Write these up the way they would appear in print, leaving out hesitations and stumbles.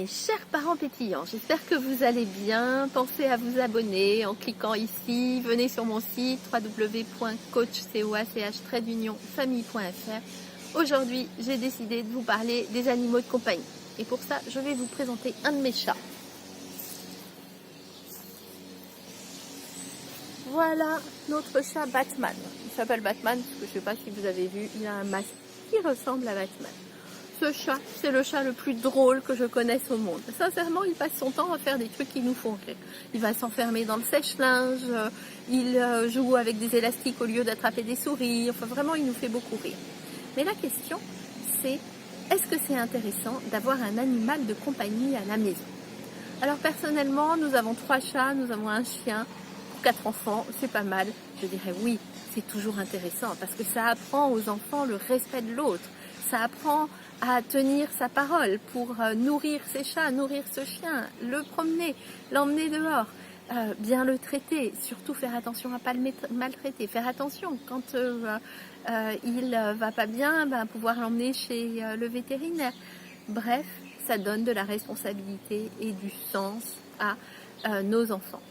mes chers parents pétillants, j'espère que vous allez bien. Pensez à vous abonner en cliquant ici. Venez sur mon site www.coach-famille.fr. Aujourd'hui, j'ai décidé de vous parler des animaux de compagnie. Et pour ça, je vais vous présenter un de mes chats. Voilà notre chat Batman. Il s'appelle Batman parce que je ne sais pas si vous avez vu, il a un masque qui ressemble à Batman. Ce chat, c'est le chat le plus drôle que je connaisse au monde. Sincèrement, il passe son temps à faire des trucs qui nous font rire. Il va s'enfermer dans le sèche-linge, il joue avec des élastiques au lieu d'attraper des souris. Enfin, vraiment, il nous fait beaucoup rire. Mais la question, c'est est-ce que c'est intéressant d'avoir un animal de compagnie à la maison? Alors personnellement, nous avons 3 chats, nous avons un chien, 4 enfants, c'est pas mal. Je dirais oui, c'est toujours intéressant parce que ça apprend aux enfants le respect de l'autre. Ça apprend à tenir sa parole pour nourrir ses chats, nourrir ce chien, le promener, l'emmener dehors, bien le traiter, surtout faire attention à ne pas le maltraiter, faire attention quand il va pas bien, pouvoir l'emmener chez le vétérinaire. Bref, ça donne de la responsabilité et du sens à nos enfants.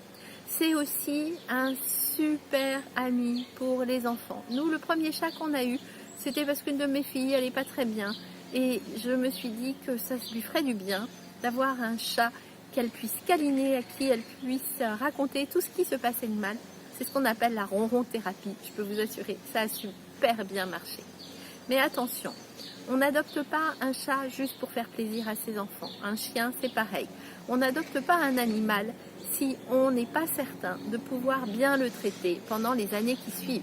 C'est aussi un super ami pour les enfants. Nous, le premier chat qu'on a eu, c'était parce qu'une de mes filles, elle n'est pas très bien. Et je me suis dit que ça lui ferait du bien d'avoir un chat qu'elle puisse câliner, à qui elle puisse raconter tout ce qui se passait de mal. C'est ce qu'on appelle la ronron thérapie. Je peux vous assurer, ça a super bien marché. Mais attention, on n'adopte pas un chat juste pour faire plaisir à ses enfants. Un chien, c'est pareil. On n'adopte pas un animal si on n'est pas certain de pouvoir bien le traiter pendant les années qui suivent.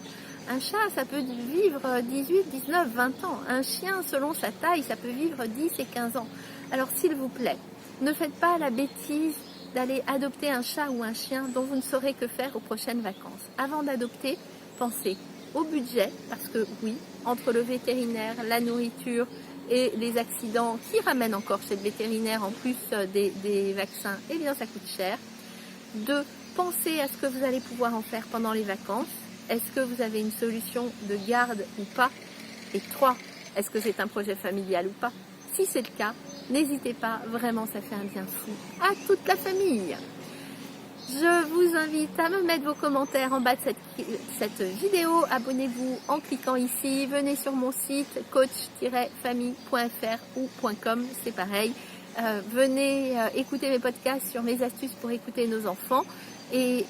Un chat, ça peut vivre 18, 19, 20 ans. Un chien, selon sa taille, ça peut vivre 10 et 15 ans. Alors, s'il vous plaît, ne faites pas la bêtise d'aller adopter un chat ou un chien dont vous ne saurez que faire aux prochaines vacances. Avant d'adopter, pensez au budget, parce que oui, entre le vétérinaire, la nourriture et les accidents qui ramènent encore chez le vétérinaire en plus des vaccins, eh bien ça coûte cher. 2. Pensez à ce que vous allez pouvoir en faire pendant les vacances. Est-ce que vous avez une solution de garde ou pas? Et 3. Est-ce que c'est un projet familial ou pas? Si c'est le cas, n'hésitez pas, vraiment ça fait un bien fou à toute la famille. Je vous invite à me mettre vos commentaires en bas de cette vidéo. Abonnez-vous en cliquant ici. Venez sur mon site coach-famille.fr ou .com, c'est pareil. Venez écouter mes podcasts sur mes astuces pour écouter nos enfants. Et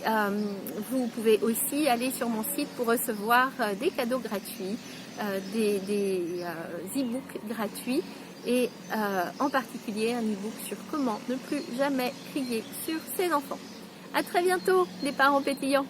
vous pouvez aussi aller sur mon site pour recevoir des cadeaux gratuits, des e-books gratuits et en particulier un e-book sur comment ne plus jamais crier sur ses enfants. À très bientôt les parents pétillants.